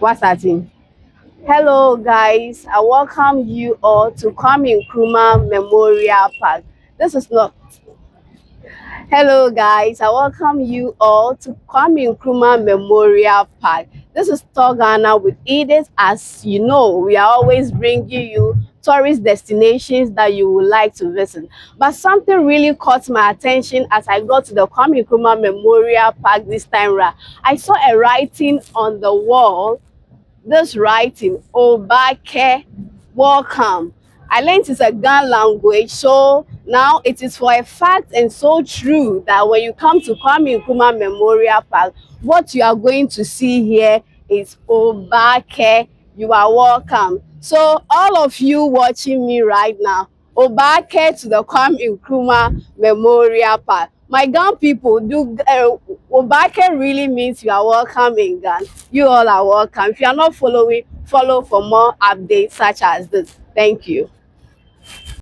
What's that in? Hello guys, I welcome you all to Kwame Nkrumah Memorial Park. This is not Hello guys, I welcome you all to Kwame Nkrumah Memorial Park. This is Ghana with Edith. As you know, we are always bringing you tourist destinations that you would like to visit. But something really caught my attention as I got to the Kwame Nkrumah Memorial Park this time round. I saw a writing on the wall. This writing, Obake, welcome. I learned it's a Ghana language, so now it is for a fact and so true that when you come to Kwame Nkrumah Memorial Park, what you are going to see here is Obake. You are welcome. So all of you watching me right now, Obake to the Kwame Nkrumah Memorial Park. My Ghana people, Obake really means you are welcome in Ghana. You all are welcome. If you are not following, follow for more updates such as this. Thank you.